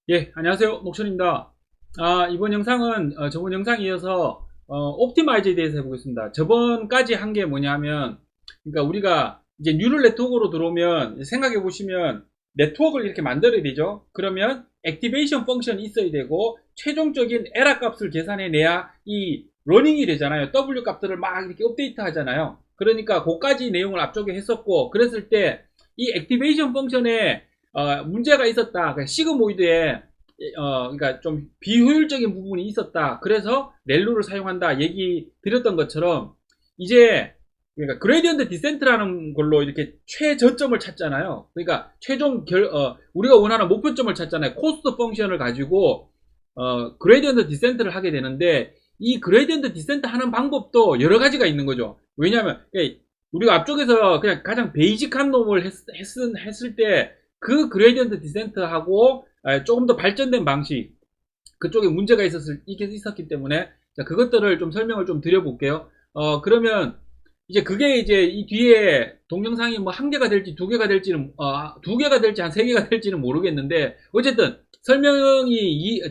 예, 안녕하세요. 녹천입니다. 이번 영상은 저번 영상에 이어서 옵티마이저에 대해서 해보겠습니다. 저번까지 한 게 뭐냐면, 그러니까 우리가 이제 뉴럴 네트워크로 들어오면 생각해 보시면 네트워크를 이렇게 만들어야 되죠. 그러면 액티베이션 펑션이 있어야 되고 최종적인 에러 값을 계산해 내야 이 러닝이 되잖아요. W 값들을 막 이렇게 업데이트 하잖아요. 그러니까 그까지 내용을 앞쪽에 했었고, 그랬을 때 이 액티베이션 펑션에 문제가 있었다. 그러니까 시그모이드에 그러니까 좀 비효율적인 부분이 있었다. 그래서 렐루를 사용한다. 얘기 드렸던 것처럼 이제 그러니까 그레디언트 디센트라는 걸로 이렇게 최저점을 찾잖아요. 그러니까 최종 우리가 원하는 목표점을 찾잖아요. 코스트 펑션을 가지고 그레디언트 디센트를 하게 되는데 이 그레디언트 디센트 하는 방법도 여러 가지가 있는 거죠. 왜냐하면 우리가 앞쪽에서 그냥 가장 베이직한 놈을 했을 때 그 그레디언트 디센트하고 조금 더 발전된 방식 그쪽에 문제가 있었기 때문에 자, 그것들을 좀 설명을 좀 드려볼게요. 그러면 이제 그게 이제 이 뒤에 동영상이 뭐 한 개가 될지 두 개가 될지는 두 개가 될지 한 세 개가 될지는 모르겠는데 어쨌든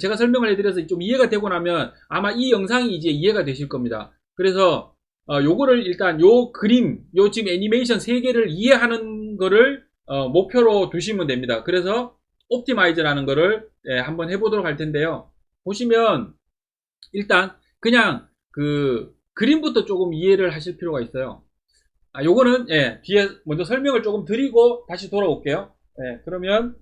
제가 설명을 해드려서 좀 이해가 되고 나면 아마 이 영상이 이제 이해가 되실 겁니다. 그래서 요거를 일단 요 그림, 요 지금 애니메이션 세 개를 이해하는 거를 목표로 두시면 됩니다. 그래서 옵티마이즈라는 거를 한번 해보도록 할 텐데요. 보시면 일단 그냥 그 그림부터 조금 이해를 하실 필요가 있어요. 요거는 뒤에 먼저 설명을 조금 드리고 다시 돌아올게요. 그러면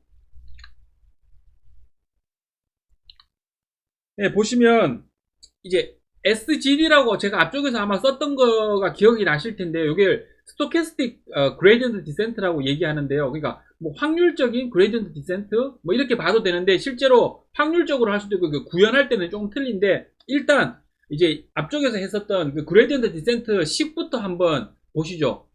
보시면 이제 SGD라고 제가 앞쪽에서 아마 썼던 거가 기억이 나실 텐데요. 이게 스토캐스틱 그레디언트 디센트라고 얘기하는데요. 그러니까 뭐 확률적인 그레디언트 디센트 뭐 이렇게 봐도 되는데 실제로 확률적으로 할 수도 있고 그 구현할 때는 조금 틀린데 일단 이제 앞쪽에서 했었던 그 그레디언트 디센트 식부터 한번 보시죠.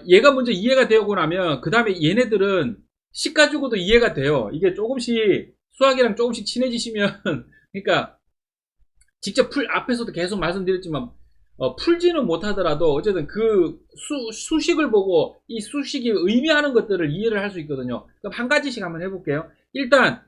얘가 먼저 이해가 되고 나면 그 다음에 얘네들은 식 가지고도 이해가 돼요. 이게 조금씩 수학이랑 조금씩 친해지시면 그러니까 직접 앞에서도 계속 말씀드렸지만 풀지는 못하더라도 어쨌든 그 수식을 보고 이 수식이 의미하는 것들을 이해를 할 수 있거든요. 그럼 한 가지씩 한번 해볼게요. 일단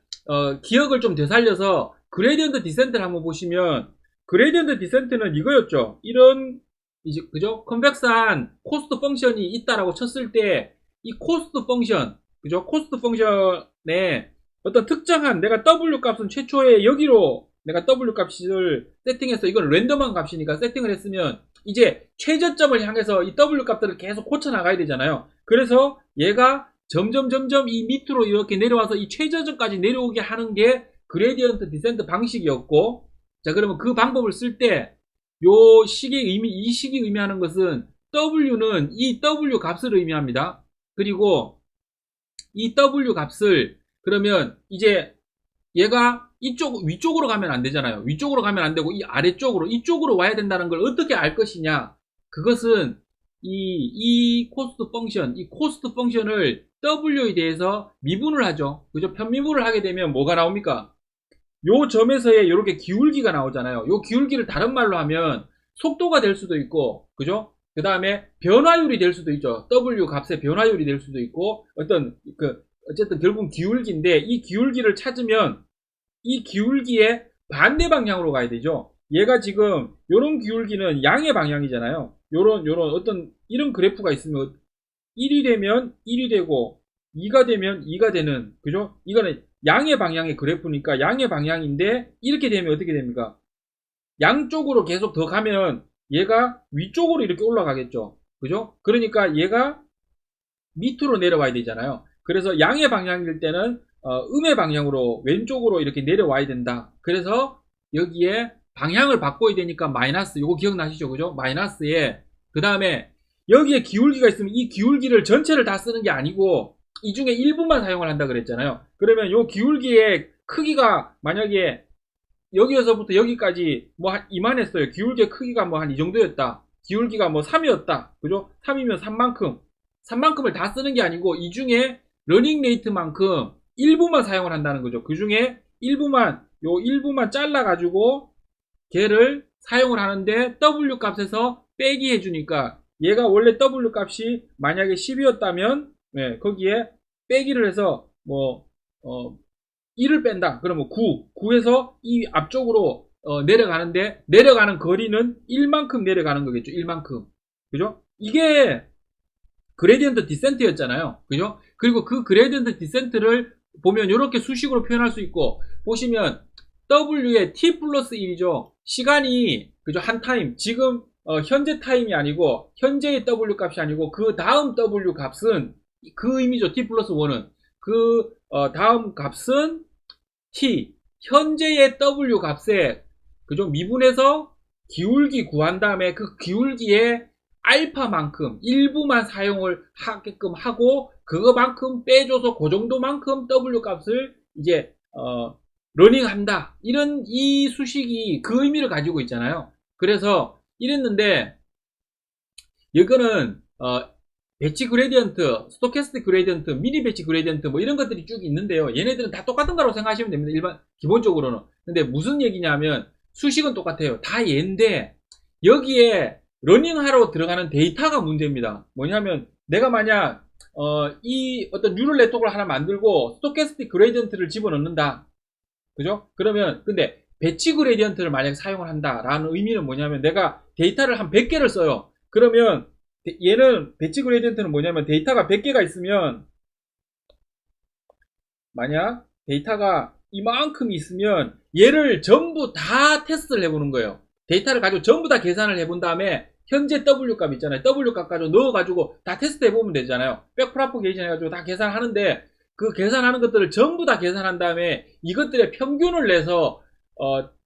기억을 좀 되살려서 그레디언트 디센트를 한번 보시면 그레디언트 디센트는 이거였죠. 이런 이제 그죠? 컨벡스한 코스트 펑션이 있다라고 쳤을 때 이 코스트 펑션 그죠? 코스트 펑션에 어떤 특정한 내가 W 값은 최초에 여기로 내가 W 값을 세팅해서 이건 랜덤한 값이니까 세팅을 했으면 이제 최저점을 향해서 이 W 값들을 계속 고쳐 나가야 되잖아요. 그래서 얘가 점점 이 밑으로 이렇게 내려와서 이 최저점까지 내려오게 하는 게 그레디언트 디센트 방식이었고 자 그러면 그 방법을 쓸 때 요 식의 의미 이 식이 의미하는 것은 W는 이 W 값을 의미합니다. 그리고 이 W 값을 그러면 이제 얘가 위쪽으로 가면 안 되잖아요. 위쪽으로 가면 안 되고 이 아래쪽으로 이쪽으로 와야 된다는 걸 어떻게 알 것이냐. 그것은 이 코스트 펑션, 이 코스트 펑션을 W에 대해서 미분을 하죠. 그죠? 편미분을 하게 되면 뭐가 나옵니까? 요 점에서의 이렇게 기울기가 나오잖아요. 요 기울기를 다른 말로 하면 속도가 될 수도 있고, 그죠? 그 다음에 변화율이 될 수도 있죠. W 값의 변화율이 될 수도 있고, 어쨌든 결국은 기울기인데, 이 기울기를 찾으면 이 기울기의 반대 방향으로 가야 되죠. 얘가 지금 요런 기울기는 양의 방향이잖아요. 요런 어떤 이런 그래프가 있으면 1이 되면 1이 되고 2가 되면 2가 되는 그죠? 이거는 양의 방향의 그래프니까 양의 방향인데 이렇게 되면 어떻게 됩니까? 양쪽으로 계속 더 가면 얘가 위쪽으로 이렇게 올라가겠죠. 그죠? 그러니까 얘가 밑으로 내려와야 되잖아요. 그래서 양의 방향일 때는 음의 방향으로 왼쪽으로 이렇게 내려와야 된다. 그래서 여기에 방향을 바꿔야 되니까 마이너스 이거 기억나시죠? 그죠? 마이너스에 그 다음에 여기에 기울기가 있으면 이 기울기를 전체를 다 쓰는 게 아니고 이 중에 일부만 사용을 한다 그랬잖아요. 그러면 이 기울기의 크기가 만약에 여기에서부터 여기까지 뭐 한 이만했어요. 기울기의 크기가 뭐 한 이 정도였다. 기울기가 뭐 3이었다. 그죠? 3이면 3만큼을 다 쓰는 게 아니고 이 중에 러닝 레이트만큼 일부만 사용을 한다는 거죠. 그 중에 일부만 잘라 가지고 걔를 사용을 하는데 W 값에서 빼기 해주니까 얘가 원래 W 값이 만약에 10이었다면 거기에 빼기를 해서 뭐 1을 뺀다. 그러면 9, 9에서 이 앞쪽으로 내려가는데 내려가는 거리는 1만큼 내려가는 거겠죠. 1만큼. 그죠? 이게 그레디언트 디센트였잖아요. 그죠? 그리고 그 그레디언트 디센트를 보면 이렇게 수식으로 표현할 수 있고, 보시면 W의 T 플러스 1이죠. 시간이, 그죠? 한 타임. 지금, 현재 타임이 아니고, 현재의 W 값이 아니고, 그 다음 W 값은, 그 의미죠. T 플러스 1은. 그, 다음 값은 T. 현재의 W 값에, 그죠? 미분해서 기울기 구한 다음에 그 기울기에 알파만큼 일부만 사용을 하게끔 하고 그거만큼 빼줘서 그 정도만큼 W 값을 이제 러닝한다. 이런 이 수식이 그 의미를 가지고 있잖아요. 그래서 이랬는데 이거는 배치 그레디언트, 스토캐스틱 그레디언트, 미니 배치 그레디언트 뭐 이런 것들이 쭉 있는데요. 얘네들은 다 똑같은 거라고 생각하시면 됩니다. 일반 기본적으로는. 근데 무슨 얘기냐면 수식은 똑같아요. 다 얘인데 여기에 러닝하러 들어가는 데이터가 문제입니다. 뭐냐면 내가 만약 이 어떤 뉴럴 네트워크를 하나 만들고 스토캐스틱 그레디언트를 집어넣는다. 그죠? 그러면 근데 배치 그레디언트를 만약에 사용을 한다라는 의미는 뭐냐면 내가 데이터를 한 100개를 써요. 그러면 얘는 배치 그레디언트는 뭐냐면 데이터가 100개가 있으면 만약 데이터가 이만큼 있으면 얘를 전부 다 테스트를 해보는 거예요. 데이터를 가지고 전부 다 계산을 해본 다음에 현재 W 값 있잖아요. W 값 가지고 넣어가지고 다 테스트 해보면 되잖아요. 백프로포게이션 해가지고 다 계산하는데 그 계산하는 것들을 전부 다 계산한 다음에 이것들의 평균을 내서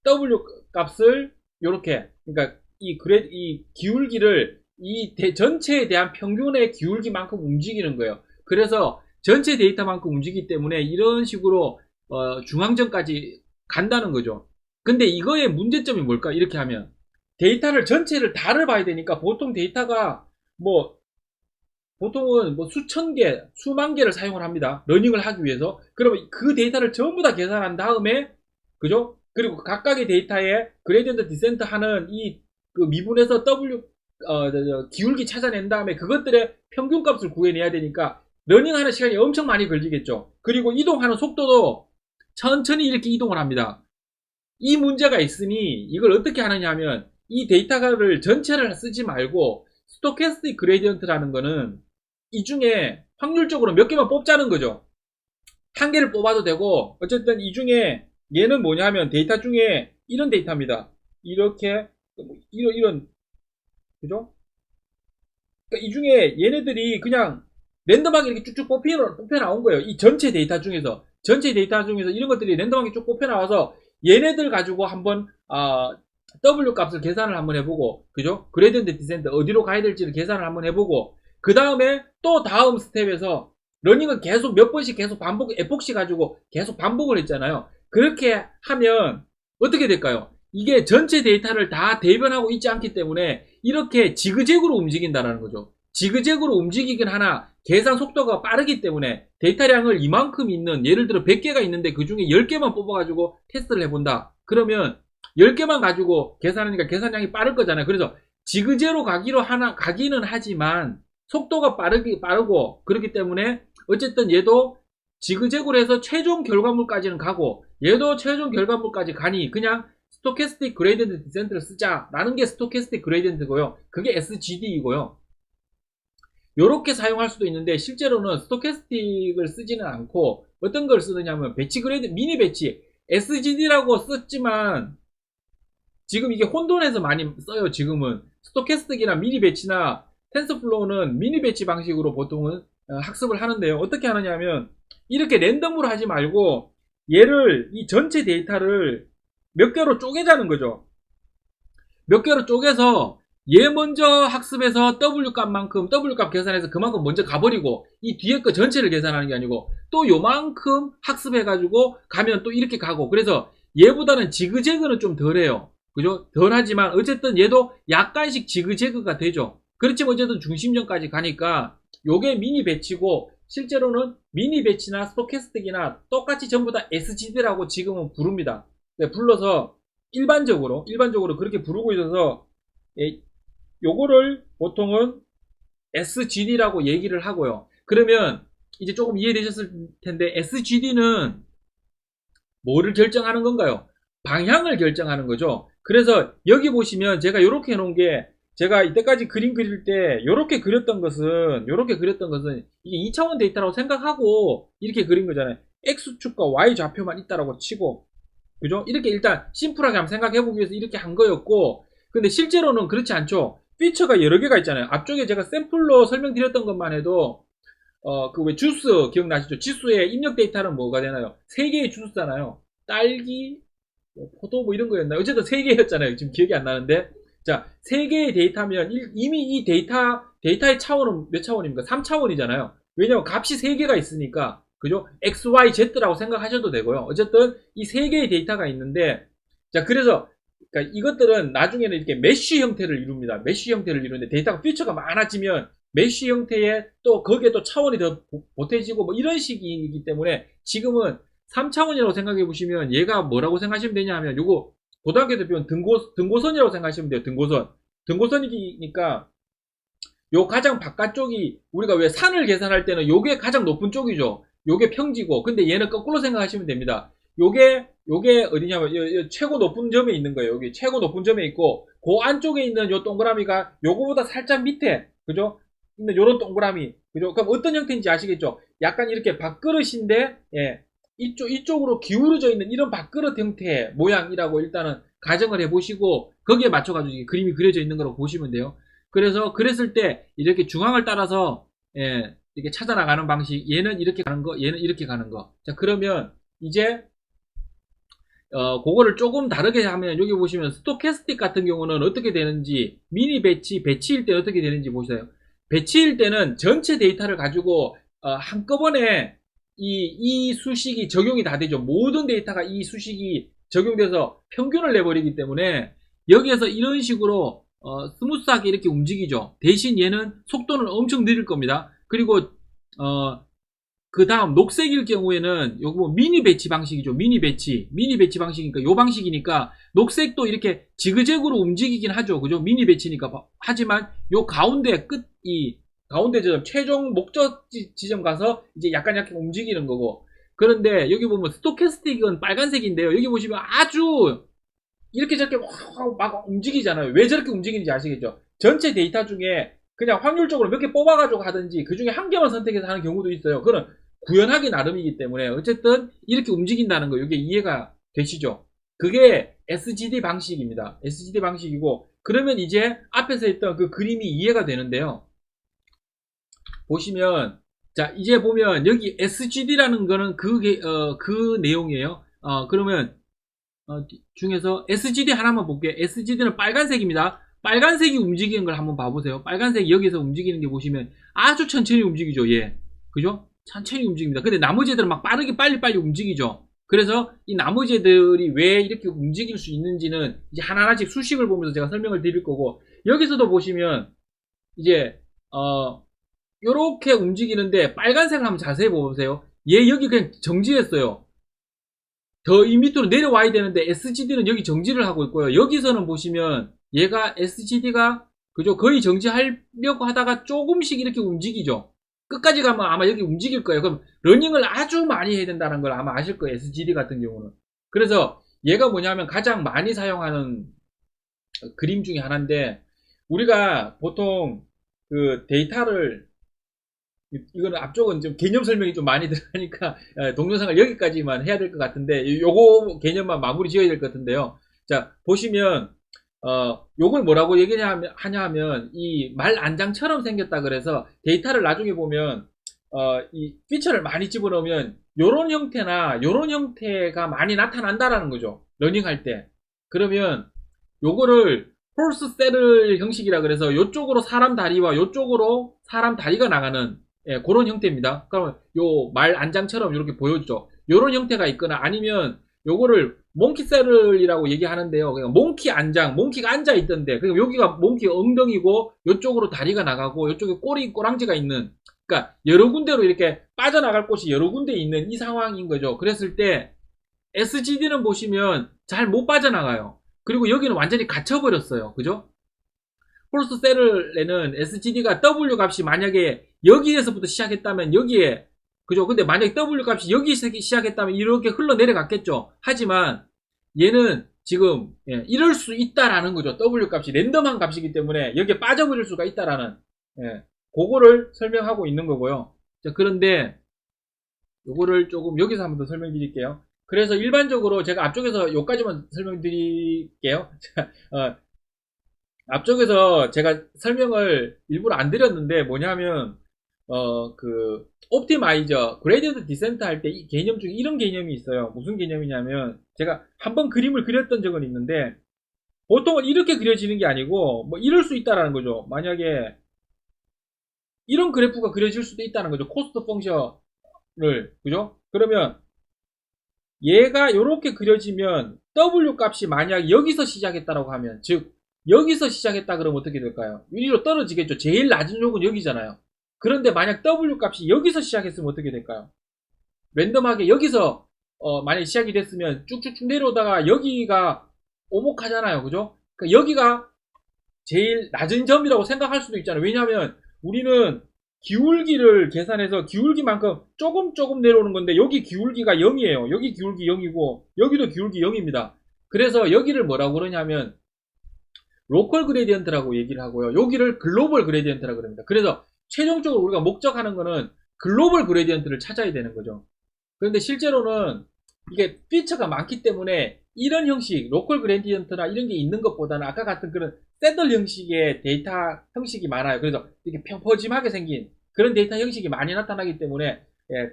W 값을 요렇게 그러니까 이 기울기를 전체에 대한 평균의 기울기만큼 움직이는 거예요. 그래서 전체 데이터만큼 움직이기 때문에 이런 식으로 중앙점까지 간다는 거죠. 근데 이거의 문제점이 뭘까? 이렇게 하면 데이터를 전체를 다를 봐야 되니까 보통 데이터가 보통은 수천 개, 수만 개를 사용을 합니다. 러닝을 하기 위해서. 그러면 그 데이터를 전부 다 계산한 다음에 그죠? 그리고 각각의 데이터에 그레디언트 디센트 하는 그 미분에서 기울기 찾아낸 다음에 그것들의 평균값을 구해내야 되니까 러닝하는 시간이 엄청 많이 걸리겠죠. 그리고 이동하는 속도도 천천히 이렇게 이동을 합니다. 이 문제가 있으니 이걸 어떻게 하느냐 하면 이 데이터를 전체를 쓰지 말고 스토캐스틱 그레디언트라는 거는 이 중에 확률적으로 몇 개만 뽑자는 거죠. 한 개를 뽑아도 되고 어쨌든 이 중에 얘는 뭐냐면 데이터 중에 이런 데이터입니다. 이렇게 이런 그죠? 그러니까 이 중에 얘네들이 그냥 랜덤하게 이렇게 쭉쭉 뽑혀 나온 거예요. 이 전체 데이터 중에서 이런 것들이 랜덤하게 쭉 뽑혀 나와서 얘네들 가지고 한번 W 값을 계산을 한번 해보고 그죠? 그레디언트 디센트 어디로 가야 될지를 계산을 한번 해보고 그 다음에 또 다음 스텝에서 러닝을 계속 몇 번씩 계속 에폭시 가지고 계속 반복을 했잖아요. 그렇게 하면 어떻게 될까요? 이게 전체 데이터를 다 대변하고 있지 않기 때문에 이렇게 지그재그로 움직인다는 거죠. 지그재그로 움직이긴 하나 계산 속도가 빠르기 때문에 데이터량을 이만큼 있는 예를 들어 100개가 있는데 그 중에 10개만 뽑아가지고 테스트를 해본다. 그러면 10개만 가지고 계산하니까 계산량이 빠를 거잖아요. 그래서 지그재그로 가기는 하지만 속도가 빠르고 그렇기 때문에 어쨌든 얘도 지그재그로 해서 최종 결과물까지는 가고 얘도 최종 결과물까지 가니 그냥 스토캐스틱 그레디언트 디센트를 쓰자라는 게 스토캐스틱 그레디언트고요. 그게 SGD이고요. 요렇게 사용할 수도 있는데 실제로는 스토캐스틱을 쓰지는 않고 어떤 걸 쓰느냐면 배치 그레디언트 미니 배치 SGD라고 썼지만 지금 이게 혼돈해서 많이 써요. 지금은 스토캐스틱이나 미니 배치나 텐서플로우는 미니 배치 방식으로 보통은 학습을 하는데요. 어떻게 하느냐면 이렇게 랜덤으로 하지 말고 얘를 이 전체 데이터를 몇 개로 쪼개자는 거죠. 몇 개로 쪼개서 얘 먼저 학습해서 W 값 계산해서 그만큼 먼저 가버리고 이 뒤에 거 전체를 계산하는 게 아니고 또 요만큼 학습해가지고 가면 또 이렇게 가고 그래서 얘보다는 지그재그는 좀 덜해요. 그죠? 덜하지만 어쨌든 얘도 약간씩 지그재그가 되죠. 그렇지만 어쨌든 중심점까지 가니까 요게 미니 배치고 실제로는 미니 배치나 스토캐스틱이나 똑같이 전부 다 SGD라고 지금은 부릅니다. 네, 불러서 일반적으로 그렇게 부르고 있어서 요거를 보통은 SGD라고 얘기를 하고요. 그러면 이제 조금 이해되셨을 텐데 SGD는 뭐를 결정하는 건가요? 방향을 결정하는 거죠. 그래서 여기 보시면 제가 이렇게 해놓은 게 제가 이때까지 그림 그릴 때 이렇게 그렸던 것은 이게 2차원 데이터라고 생각하고 이렇게 그린 거잖아요. X축과 Y 좌표만 있다라고 치고 그죠? 이렇게 일단 심플하게 한번 생각해보기 위해서 이렇게 한 거였고 근데 실제로는 그렇지 않죠. 피처가 여러 개가 있잖아요. 앞쪽에 제가 샘플로 설명드렸던 것만 해도 그 왜 주스 기억나시죠? 지수의 입력 데이터는 뭐가 되나요? 3개의 주스잖아요. 딸기, 포도 뭐 이런 거였나요? 어쨌든 3개였잖아요. 지금 기억이 안 나는데 자, 3개의 데이터면 이미 이 데이터의 차원은 몇 차원입니까? 3차원이잖아요. 왜냐면 값이 3개가 있으니까 그죠? X, Y, Z라고 생각하셔도 되고요. 어쨌든 이 3개의 데이터가 있는데 자, 그래서 그러니까 이것들은 나중에는 이렇게 메쉬 형태를 이룹니다. 메쉬 형태를 이루는데 데이터가 피처가 많아지면 메쉬 형태의 또 거기에 또 차원이 더 보태지고 뭐 이런 식이기 때문에 지금은 3차원이라고 생각해 보시면 얘가 뭐라고 생각하시면 되냐 하면 요거 고등학교 때 배운 등고선이라고 생각하시면 돼요. 등고선이니까 요 가장 바깥쪽이 우리가 왜 산을 계산할 때는 요게 가장 높은 쪽이죠. 요게 평지고 근데 얘는 거꾸로 생각하시면 됩니다. 요게 어디냐면 요 최고 높은 점에 있는 거예요. 여기 최고 높은 점에 있고 그 안쪽에 있는 요 동그라미가 요거보다 살짝 밑에 그죠? 있는 요런 동그라미 그죠? 그럼 어떤 형태인지 아시겠죠? 약간 이렇게 밥그릇인데 예, 이쪽으로 기울어져 있는 이런 밥그릇 형태의 모양이라고 일단은 가정을 해보시고 거기에 맞춰가지고 그림이 그려져 있는 거라고 보시면 돼요. 그래서 그랬을 때 이렇게 중앙을 따라서 예, 이렇게 찾아나가는 방식 얘는 이렇게 가는 거 얘는 이렇게 가는 거 자 그러면 이제 그거를 조금 다르게 하면 여기 보시면 스토캐스틱 같은 경우는 어떻게 되는지 미니 배치일 때 어떻게 되는지 보세요. 배치일 때는 전체 데이터를 가지고 한꺼번에 이 수식이 적용이 다 되죠. 모든 데이터가 이 수식이 적용돼서 평균을 내버리기 때문에 여기에서 이런 식으로 스무스하게 이렇게 움직이죠. 대신 얘는 속도는 엄청 느릴 겁니다. 그리고 그 다음 녹색일 경우에는 요거 뭐 미니 배치 방식이죠. 미니 배치 방식이니까 요 방식이니까 녹색도 이렇게 지그재그로 움직이긴 하죠. 그죠? 미니 배치니까. 하지만 요 가운데 가운데 지점 최종 목적 지점 가서 이제 약간 움직이는 거고. 그런데 여기 보면 스토캐스틱은 빨간색인데요. 여기 보시면 아주 이렇게 저렇게 막 움직이잖아요. 왜 저렇게 움직이는지 아시겠죠? 전체 데이터 중에 그냥 확률적으로 몇 개 뽑아가지고 하든지 그 중에 한 개만 선택해서 하는 경우도 있어요. 그건 구현하기 나름이기 때문에 어쨌든 이렇게 움직인다는 거 이게 이해가 되시죠? 그게 SGD 방식입니다. SGD 방식이고 그러면 이제 앞에서 했던 그 그림이 이해가 되는데요. 보시면 자 이제 보면 여기 SGD라는 거는 그 내용이에요. 그러면 중에서 SGD 하나만 볼게요. SGD는 빨간색입니다. 빨간색이 움직이는 걸 한번 봐보세요. 빨간색이 여기서 움직이는 게 보시면 아주 천천히 움직이죠. 예. 그죠? 천천히 움직입니다. 근데 나머지 애들은 막 빠르게 빨리 움직이죠. 그래서 이 나머지 애들이 왜 이렇게 움직일 수 있는지는 이제 하나하나씩 수식을 보면서 제가 설명을 드릴 거고 여기서도 보시면 이제 요렇게 움직이는데 빨간색을 한번 자세히 보세요. 얘 여기 그냥 정지했어요. 더 이 밑으로 내려와야 되는데 SGD는 여기 정지를 하고 있고요. 여기서는 보시면 얘가 SGD가 그죠? 거의 정지하려고 하다가 조금씩 이렇게 움직이죠. 끝까지 가면 아마 여기 움직일 거예요. 그럼 러닝을 아주 많이 해야 된다는 걸 아마 아실 거예요. SGD 같은 경우는. 그래서 얘가 뭐냐면 가장 많이 사용하는 그림 중에 하나인데 우리가 보통 그 데이터를 이거는 앞쪽은 좀 개념 설명이 좀 많이 들어가니까 동영상을 여기까지만 해야 될 것 같은데 요거 개념만 마무리 지어야 될 것 같은데요. 자 보시면 요걸 뭐라고 얘기하냐 하면 이 말 안장처럼 생겼다 그래서 데이터를 나중에 보면 이 피처를 많이 집어넣으면 요런 형태나 요런 형태가 많이 나타난다라는 거죠. 러닝할 때. 그러면 요거를 홀스 셀 형식이라 그래서 요쪽으로 사람 다리와 요쪽으로 사람 다리가 나가는 예, 그런 형태입니다. 그러면 요 말 안장처럼 이렇게 보여주죠. 요런 형태가 있거나 아니면 요거를 몽키셀이라고 얘기하는데요. 그러니까 몽키 안장, 몽키가 앉아 있던데, 그러니까 여기가 몽키 엉덩이고, 요쪽으로 다리가 나가고, 요쪽에 꼬랑지가 있는, 그러니까 여러 군데로 이렇게 빠져나갈 곳이 여러 군데 있는 이 상황인 거죠. 그랬을 때, SGD는 보시면 잘 못 빠져나가요. 그리고 여기는 완전히 갇혀버렸어요. 그죠? 홀스 셀에는 SGD가 W 값이 만약에 여기에서부터 시작했다면 여기에 그죠? 근데 만약에 W 값이 여기 시작했다면 이렇게 흘러내려갔겠죠. 하지만 얘는 지금 이럴 수 있다라는 거죠. W 값이 랜덤한 값이기 때문에 여기에 빠져버릴 수가 있다라는 그거를 설명하고 있는 거고요. 자, 그런데 요거를 조금 여기서 한번 더 설명드릴게요. 그래서 일반적으로 제가 앞쪽에서 요까지만 설명드릴게요. 앞쪽에서 제가 설명을 일부러 안 드렸는데 뭐냐면 그 옵티마이저 그레디언트 디센트 할 때 개념 중에 이런 개념이 있어요. 무슨 개념이냐면 제가 한번 그림을 그렸던 적은 있는데 보통은 이렇게 그려지는 게 아니고 뭐 이럴 수 있다라는 거죠. 만약에 이런 그래프가 그려질 수도 있다는 거죠. 코스트 펑션을 그죠? 그러면 얘가 이렇게 그려지면 W 값이 만약 여기서 시작했다라고 하면 즉 여기서 시작했다 그러면 어떻게 될까요? 위로 떨어지겠죠. 제일 낮은 쪽은 여기잖아요. 그런데 만약 W 값이 여기서 시작했으면 어떻게 될까요? 랜덤하게 여기서 만약 시작이 됐으면 쭉쭉쭉 내려오다가 여기가 오목하잖아요. 그죠? 그러니까 여기가 제일 낮은 점이라고 생각할 수도 있잖아요. 왜냐하면 우리는 기울기를 계산해서 기울기만큼 조금 내려오는 건데 여기 기울기가 0이에요. 여기 기울기 0이고 여기도 기울기 0입니다. 그래서 여기를 뭐라고 그러냐면 로컬 그레디언트라고 얘기를 하고요. 여기를 글로벌 그레디언트라고 그럽니다. 그래서 최종적으로 우리가 목적하는 거는 글로벌 그레디언트를 찾아야 되는 거죠. 그런데 실제로는 이게 피처가 많기 때문에 이런 형식, 로컬 그레디언트나 이런 게 있는 것보다는 아까 같은 그런 샌들 형식의 데이터 형식이 많아요. 그래서 이렇게 평퍼짐하게 생긴 그런 데이터 형식이 많이 나타나기 때문에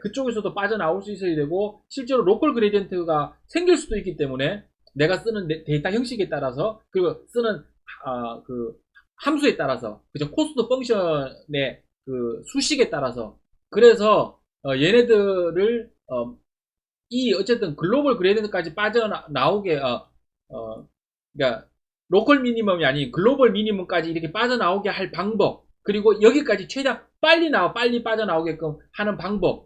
그쪽에서도 빠져나올 수 있어야 되고 실제로 로컬 그레디언트가 생길 수도 있기 때문에 내가 쓰는 데이터 형식에 따라서 그리고 쓰는 그 함수에 따라서 그죠 코스트 펑션의 그 수식에 따라서 그래서 얘네들을 이 어쨌든 글로벌 그레디언트까지 빠져나오게 그러니까 로컬 미니멈이 아닌 글로벌 미니멈까지 이렇게 빠져나오게 할 방법 그리고 여기까지 최대한 빨리 빠져나오게끔 하는 방법이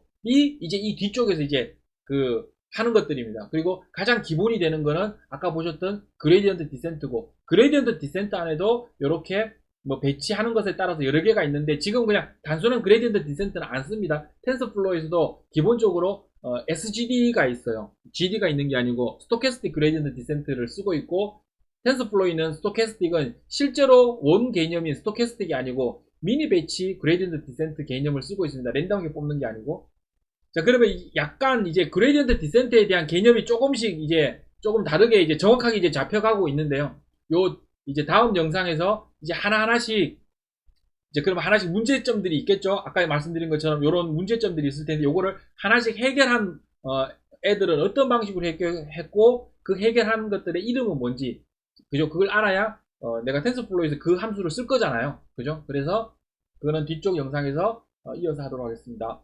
이제 이 뒤쪽에서 이제 그 하는 것들입니다. 그리고 가장 기본이 되는 거는 아까 보셨던 그레디언트 디센트고 그레디언트 디센트 안에도 이렇게 뭐 배치하는 것에 따라서 여러 개가 있는데 지금 그냥 단순한 그레디언트 디센트는 안 씁니다. 텐서플로우에서도 기본적으로 SGD가 있어요. GD가 있는 게 아니고 스토캐스틱 그레디언트 디센트를 쓰고 있고 텐서플로우는 스토캐스틱은 실제로 원 개념인 스토캐스틱이 아니고 미니 배치 그레디언트 디센트 개념을 쓰고 있습니다. 랜덤하게 뽑는 게 아니고 자 그러면 약간 이제 그레디언트 디센트에 대한 개념이 조금씩 이제 조금 다르게 이제 정확하게 이제 잡혀가고 있는데요. 요 이제 다음 영상에서 이제 하나하나씩 이제 그럼 하나씩 문제점들이 있겠죠. 아까 말씀드린 것처럼 이런 문제점들이 있을 텐데 요거를 하나씩 해결한 애들은 어떤 방식으로 해결했고 그 해결한 것들의 이름은 뭔지 그죠? 그걸 알아야 내가 텐서플로우에서 그 함수를 쓸 거잖아요. 그죠? 그래서 그거는 뒤쪽 영상에서 이어서 하도록 하겠습니다.